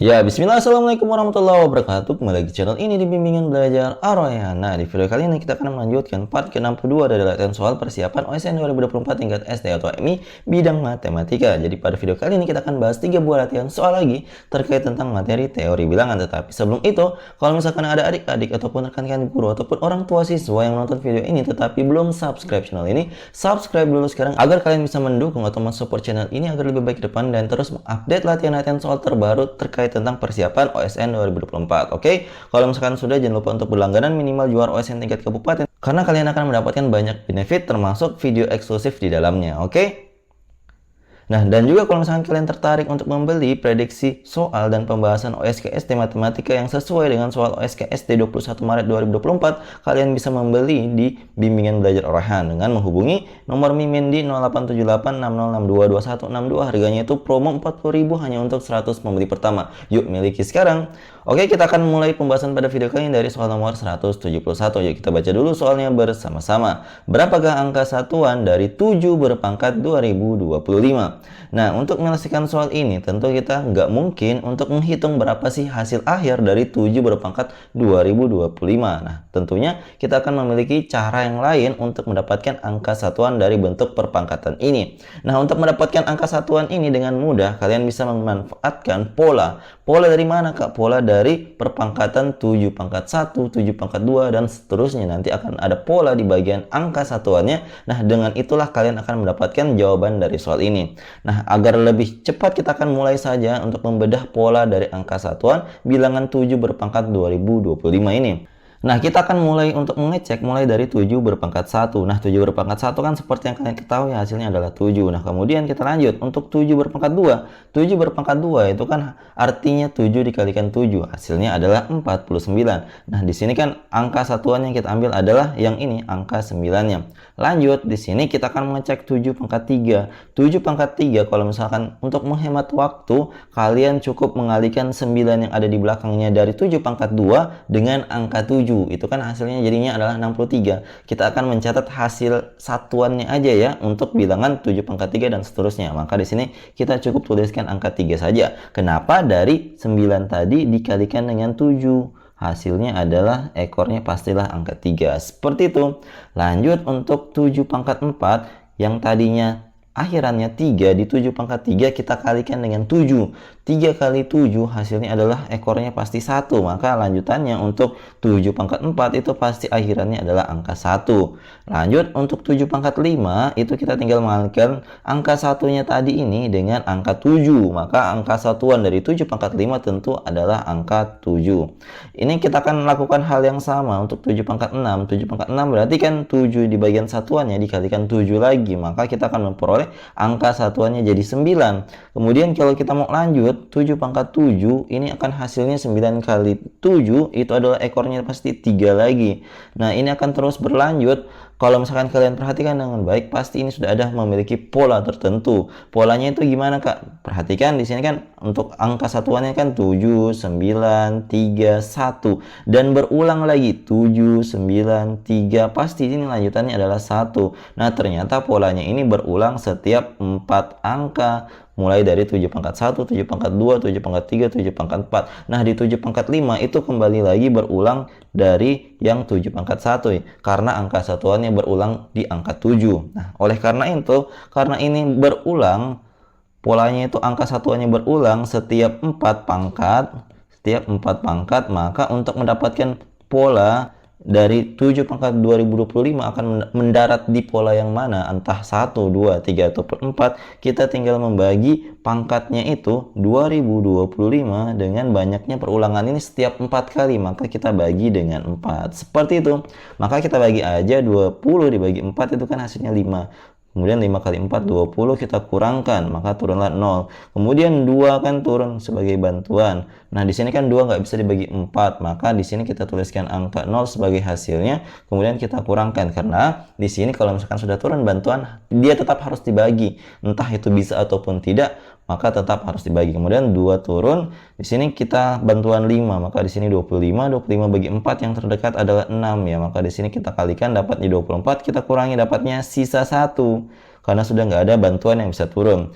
Ya, bismillah, assalamualaikum warahmatullahi wabarakatuh. Kembali lagi di channel ini di bimbingan belajar Ar-Rayyan. Nah, di video kali ini kita akan melanjutkan part ke-62 dari latihan soal persiapan OSN 2024 tingkat SD atau MI bidang matematika. Jadi pada video kali ini kita akan bahas 3 buah latihan soal lagi terkait tentang materi teori bilangan. Tetapi sebelum itu, kalau misalkan ada adik-adik ataupun rekan-rekan guru ataupun orang tua siswa yang nonton video ini tetapi belum subscribe channel ini, subscribe dulu sekarang agar kalian bisa mendukung atau mensupport channel ini agar lebih baik ke depan dan terus mengupdate latihan-latihan soal terbaru terkait tentang persiapan OSN 2024. Oke, kalau misalkan sudah, jangan lupa untuk berlangganan minimal juara OSN tingkat kabupaten karena kalian akan mendapatkan banyak benefit termasuk video eksklusif di dalamnya. Oke. Nah, dan juga kalau misalkan kalian tertarik untuk membeli prediksi soal dan pembahasan OSKSD Matematika yang sesuai dengan soal OSKSD 21 Maret 2024, kalian bisa membeli di Bimbingan Belajar Ar-Rayyan dengan menghubungi nomor Mimin di 087860622162. Harganya itu promo 40.000 hanya untuk 100 pembeli pertama. Yuk miliki sekarang. Oke, kita akan mulai pembahasan pada video kali ini dari soal nomor 171. Yuk kita baca dulu soalnya bersama-sama. Berapakah angka satuan dari 7 berpangkat 2025? Nah, untuk menyelesaikan soal ini tentu kita nggak mungkin untuk menghitung berapa sih hasil akhir dari 7 berpangkat 2025. Nah, tentunya kita akan memiliki cara yang lain untuk mendapatkan angka satuan dari bentuk perpangkatan ini. Nah, untuk mendapatkan angka satuan ini dengan mudah, kalian bisa memanfaatkan pola. Pola dari mana, Kak? Pola dari perpangkatan 7 pangkat 1, 7 pangkat 2, dan seterusnya. Nanti akan ada pola di bagian angka satuannya. Nah, dengan itulah kalian akan mendapatkan jawaban dari soal ini. Nah, agar lebih cepat kita akan mulai saja untuk membedah pola dari angka satuan bilangan 7 berpangkat 2025 ini. Nah, kita akan mulai untuk mengecek mulai dari 7 berpangkat 1. Nah, 7 berpangkat 1 kan seperti yang kalian ketahui hasilnya adalah 7. Nah, kemudian kita lanjut untuk 7 berpangkat 2. 7 berpangkat 2 itu kan artinya 7 dikalikan 7. Hasilnya adalah 49. Nah, di sini kan angka satuan yang kita ambil adalah yang ini, angka 9-nya. Lanjut, di sini kita akan mengecek 7 pangkat 3. 7 pangkat 3 kalau misalkan untuk menghemat waktu, kalian cukup mengalihkan 9 yang ada di belakangnya dari 7 pangkat 2 dengan angka 7. Itu kan hasilnya jadinya adalah 63. Kita akan mencatat hasil satuannya aja ya untuk bilangan 7 pangkat 3 dan seterusnya. Maka di sini kita cukup tuliskan angka 3 saja. Kenapa? Dari 9 tadi dikalikan dengan 7. Hasilnya adalah ekornya pastilah angka 3. Seperti itu. Lanjut untuk 7 pangkat 4 yang tadinya akhirannya 3, di 7 pangkat 3 kita kalikan dengan 7. 3 kali 7 hasilnya adalah ekornya pasti 1. Maka lanjutannya untuk 7 pangkat 4 itu pasti akhirannya adalah angka 1. Lanjut untuk 7 pangkat 5 itu kita tinggal mengalihkan angka satunya tadi ini dengan angka 7. Maka angka satuan dari 7 pangkat 5 tentu adalah angka 7. Ini kita akan melakukan hal yang sama untuk 7 pangkat 6. 7 pangkat 6 berarti kan 7 di bagian satuannya dikalikan 7 lagi. Maka kita akan memperoleh angka satuannya jadi 9. Kemudian kalau kita mau lanjut 7 pangkat 7 ini akan hasilnya 9 kali 7 itu adalah ekornya pasti 3 lagi. Nah, ini akan terus berlanjut. Kalau misalkan kalian perhatikan dengan baik, pasti ini sudah ada memiliki pola tertentu. Polanya itu gimana, Kak? Perhatikan di sini kan untuk angka satuannya kan 7, 9, 3, 1 dan berulang lagi 7, 9, 3. Pasti ini lanjutannya adalah 1. Nah, ternyata polanya ini berulang setiap 4 angka. Mulai dari 7 pangkat 1, 7 pangkat 2, 7 pangkat 3, 7 pangkat 4. Nah, di 7 pangkat 5 itu kembali lagi berulang dari yang 7 pangkat 1 ya. Karena angka satuannya berulang di angka 7. Nah, oleh karena itu, karena ini berulang, polanya itu angka satuannya berulang setiap 4 pangkat. Setiap 4 pangkat, maka untuk mendapatkan pola dari 7 pangkat 2025 akan mendarat di pola yang mana, entah 1, 2, 3, ataupun 4. Kita tinggal membagi pangkatnya itu 2025 dengan banyaknya perulangan ini setiap 4 kali, maka kita bagi dengan 4. Seperti itu. Maka kita bagi aja 20 dibagi 4 itu kan hasilnya 5. Kemudian 5 kali 4, 20 kita kurangkan, maka turunlah 0. Kemudian 2 kan turun sebagai bantuan. Nah, di sini kan 2 nggak bisa dibagi 4, maka di sini kita tuliskan angka 0 sebagai hasilnya. Kemudian kita kurangkan, karena di sini kalau misalkan sudah turun bantuan, dia tetap harus dibagi. Entah itu bisa ataupun tidak, maka tetap harus dibagi. Kemudian 2 turun, di sini kita bantuan 5, maka di sini 25. 25 bagi 4 yang terdekat adalah 6 ya. Maka di sini kita kalikan dapatnya 24, kita kurangi dapatnya sisa 1. Karena sudah nggak ada bantuan yang bisa turun.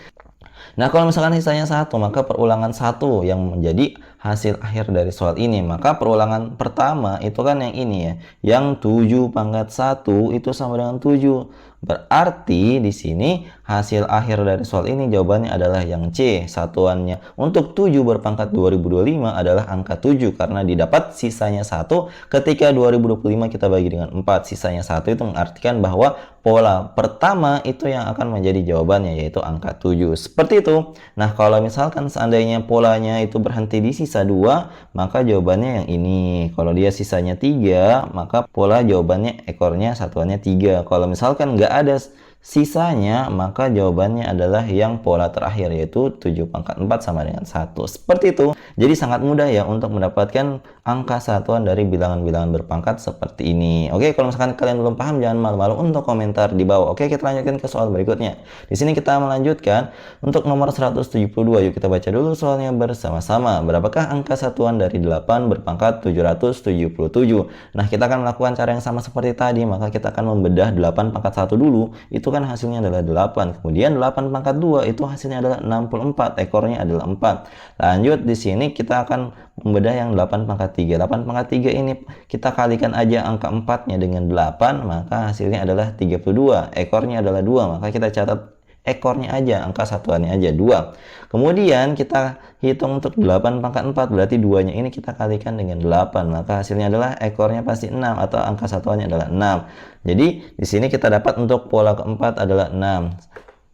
Nah, kalau misalkan sisanya 1, maka perulangan 1 yang menjadi hasil akhir dari soal ini. Maka perulangan pertama itu kan yang ini ya, yang 7 pangkat 1 itu sama dengan 7. Berarti di sini hasil akhir dari soal ini jawabannya adalah yang C. Satuannya untuk 7 berpangkat 2025 adalah angka 7 karena didapat sisanya 1 ketika 2025 kita bagi dengan 4. Sisanya 1 itu mengartikan bahwa pola pertama itu yang akan menjadi jawabannya, yaitu angka 7. Seperti itu. Nah, kalau misalkan seandainya polanya itu berhenti di sisa 2, maka jawabannya yang ini. Kalau dia sisanya 3, maka pola jawabannya ekornya satuannya 3. Kalau misalkan nggak ada sisanya, maka jawabannya adalah yang pola terakhir, yaitu 7 pangkat 4 sama dengan 1. Seperti itu. Jadi sangat mudah ya untuk mendapatkan angka satuan dari bilangan-bilangan berpangkat seperti ini. Oke, kalau misalkan kalian belum paham, jangan malu-malu untuk komentar di bawah. Oke, kita lanjutkan ke soal berikutnya. Di sini kita melanjutkan untuk nomor 172. Yuk kita baca dulu soalnya bersama-sama. Berapakah angka satuan dari 8 berpangkat 777? Nah, kita akan melakukan cara yang sama seperti tadi, maka kita akan membedah 8 pangkat 1 dulu. Itu kan hasilnya adalah 8. Kemudian 8 pangkat 2 itu hasilnya adalah 64. Ekornya adalah 4. Lanjut di sini kita akan membedah yang 8 pangkat 3. 8 pangkat 3 ini kita kalikan aja angka 4-nya dengan 8, maka hasilnya adalah 32. Ekornya adalah 2, maka kita catat ekornya aja, angka satuannya aja 2. Kemudian kita hitung untuk 8 pangkat 4, berarti 2-nya ini kita kalikan dengan 8, maka hasilnya adalah ekornya pasti 6 atau angka satuannya adalah 6. Jadi di sini kita dapat untuk pola keempat adalah 6.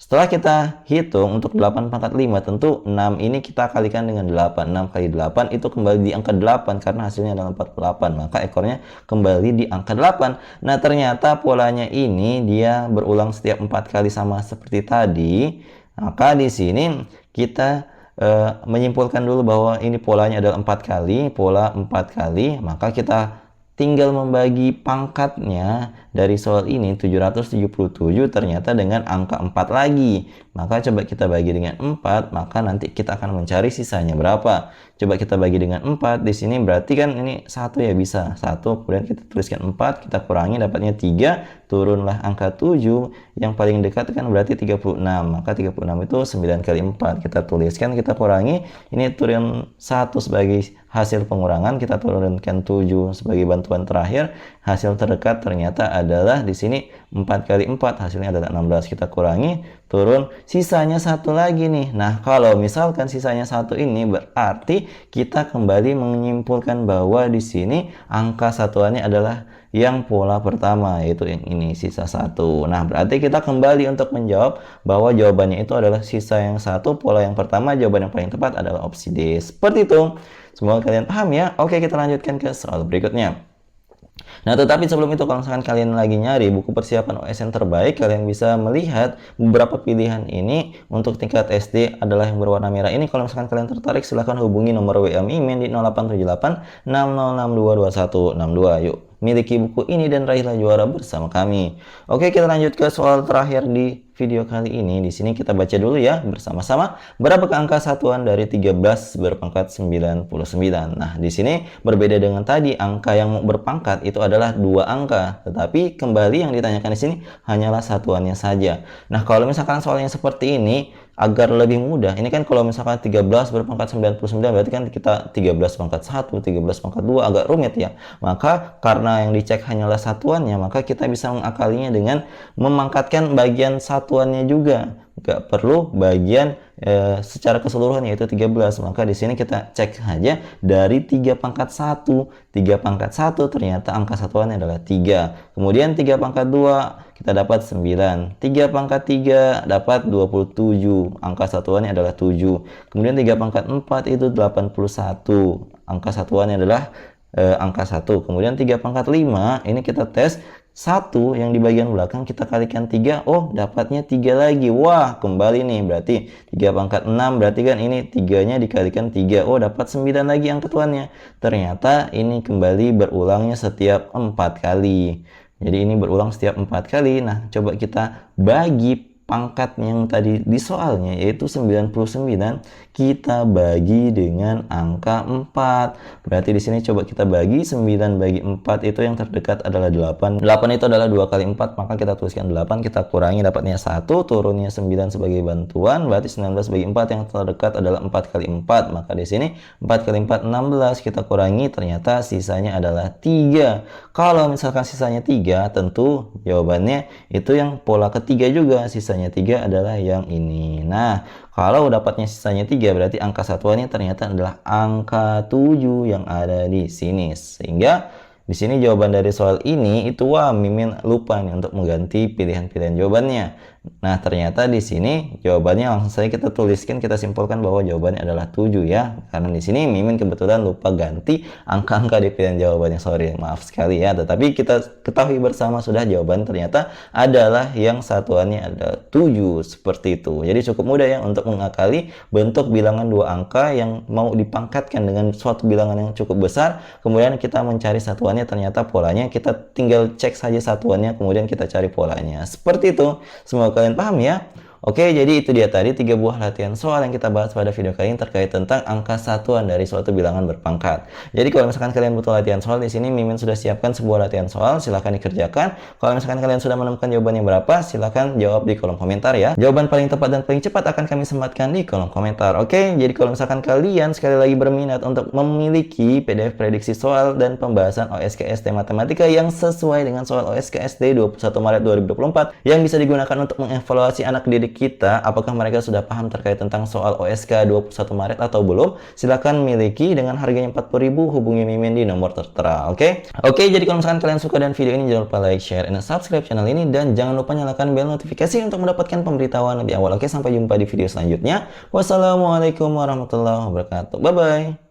Setelah kita hitung untuk 8 pangkat 5, tentu 6 ini kita kalikan dengan 8. 6 kali 8 itu kembali di angka 8 karena hasilnya adalah 48. Maka ekornya kembali di angka 8. Nah, ternyata polanya ini dia berulang setiap 4 kali sama seperti tadi. Maka di sini kita menyimpulkan dulu bahwa ini polanya adalah 4 kali, pola 4 kali, maka kita tinggal membagi pangkatnya dari soal ini 777 ternyata dengan angka 4 lagi. Maka coba kita bagi dengan 4, maka nanti kita akan mencari sisanya berapa. Coba kita bagi dengan 4, di sini berarti kan ini 1 ya, bisa 1, kemudian kita tuliskan 4, kita kurangi dapatnya 3, turunlah angka 7, yang paling dekat kan berarti 36. Maka 36 itu 9 kali 4. Kita tuliskan, kita kurangi, ini turun 1 sebagai hasil pengurangan, kita turunkan 7 sebagai bantuan terakhir. Hasil terdekat ternyata adalah di sini 4 kali 4, hasilnya adalah 16. Kita kurangi, turun sisanya 1 lagi nih. Nah, kalau misalkan sisanya 1 ini berarti kita kembali menyimpulkan bahwa di sini angka satuannya adalah yang pola pertama, yaitu yang ini, sisa 1. Nah, berarti kita kembali untuk menjawab bahwa jawabannya itu adalah sisa yang 1, pola yang pertama. Jawaban yang paling tepat adalah opsi D. Seperti itu. Semoga kalian paham ya. Oke, kita lanjutkan ke soal berikutnya. Nah, tetapi sebelum itu, kalau misalkan kalian lagi nyari buku persiapan OSN terbaik, kalian bisa melihat beberapa pilihan ini untuk tingkat SD adalah yang berwarna merah ini. Kalau misalkan kalian tertarik, silahkan hubungi nomor WA Mimin di 0878 6062 2162. Yuk, miliki buku ini dan raihlah juara bersama kami. Oke, kita lanjut ke soal terakhir di video kali ini. Di sini kita baca dulu ya bersama-sama. Berapakah angka satuan dari 13 berpangkat 99? Nah, di sini berbeda dengan tadi, angka yang berpangkat itu adalah 2 angka, tetapi kembali yang ditanyakan di sini hanyalah satuannya saja. Nah, kalau misalkan soalnya seperti ini, agar lebih mudah, ini kan kalau misalkan 13 berpangkat 99 berarti kan kita 13 pangkat 1, 13 pangkat 2, agak rumit ya. Maka karena yang dicek hanyalah satuannya, maka kita bisa mengakalinya dengan memangkatkan bagian satuannya juga. Nggak perlu bagian secara keseluruhan, yaitu 13. Maka di sini kita cek saja dari 3 pangkat 1. 3 pangkat 1 ternyata angka satuannya adalah 3. Kemudian 3 pangkat 2 kita dapat 9. 3 pangkat 3 dapat 27. Angka satuannya adalah 7. Kemudian 3 pangkat 4 itu 81. Angka satuannya adalah angka 1. Kemudian 3 pangkat 5 ini kita tes 1 yang di bagian belakang kita kalikan 3, oh dapatnya 3 lagi. Wah, kembali nih, berarti 3 pangkat 6 berarti kan ini 3-nya dikalikan 3, oh dapat 9 lagi angka tuannya. Ternyata ini kembali berulangnya setiap 4 kali. Jadi ini berulang setiap 4 kali. Nah, coba kita bagi pangkat yang tadi di soalnya, yaitu 99, kita bagi dengan angka 4. Berarti di sini coba kita bagi 9 bagi 4 itu yang terdekat adalah 8. 8 itu adalah 2 kali 4, maka kita tuliskan 8, kita kurangi dapatnya 1, turunnya 9 sebagai bantuan, berarti 19 bagi 4 yang terdekat adalah 4 kali 4. Maka di sini 4 kali 4 16, kita kurangi ternyata sisanya adalah 3. Kalau misalkan sisanya 3, tentu jawabannya itu yang pola ketiga juga, sisanya 3 adalah yang ini. Nah, kalau dapatnya sisanya 3, berarti angka satuannya ternyata adalah angka 7 yang ada di sini. Sehingga di sini jawaban dari soal ini itu Mimin lupa nih untuk mengganti pilihan-pilihan jawabannya. Nah, ternyata di sini jawabannya langsung saja kita tuliskan, kita simpulkan bahwa jawabannya adalah 7 ya. Karena di sini Mimin kebetulan lupa ganti angka-angka di pilihan jawabannya. Sorry, maaf sekali ya. Tetapi kita ketahui bersama sudah jawaban ternyata adalah yang satuannya ada 7 seperti itu. Jadi cukup mudah ya untuk mengakali bentuk bilangan dua angka yang mau dipangkatkan dengan suatu bilangan yang cukup besar. Kemudian kita mencari satuannya, ternyata polanya kita tinggal cek saja satuannya, kemudian kita cari polanya. Seperti itu. Semoga kalian paham ya. Oke, jadi itu dia tadi 3 buah latihan soal yang kita bahas pada video kali ini terkait tentang angka satuan dari suatu bilangan berpangkat. Jadi kalau misalkan kalian butuh latihan soal, di sini Mimin sudah siapkan sebuah latihan soal, silahkan dikerjakan. Kalau misalkan kalian sudah menemukan jawabannya berapa, silahkan jawab di kolom komentar ya. Jawaban paling tepat dan paling cepat akan kami sematkan di kolom komentar. Oke, jadi kalau misalkan kalian sekali lagi berminat untuk memiliki PDF prediksi soal dan pembahasan OSKST Matematika yang sesuai dengan soal OSKST 21 Maret 2024 yang bisa digunakan untuk mengevaluasi anak didik kita, apakah mereka sudah paham terkait tentang soal OSK 21 Maret atau belum, silahkan miliki dengan harganya 40.000, hubungi Mimin di nomor tertera. Oke, jadi kalau misalkan kalian suka dengan video ini, jangan lupa like, share, dan subscribe channel ini, dan jangan lupa nyalakan bel notifikasi untuk mendapatkan pemberitahuan lebih awal. Oke, sampai jumpa di video selanjutnya. Wassalamualaikum warahmatullahi wabarakatuh. Bye bye.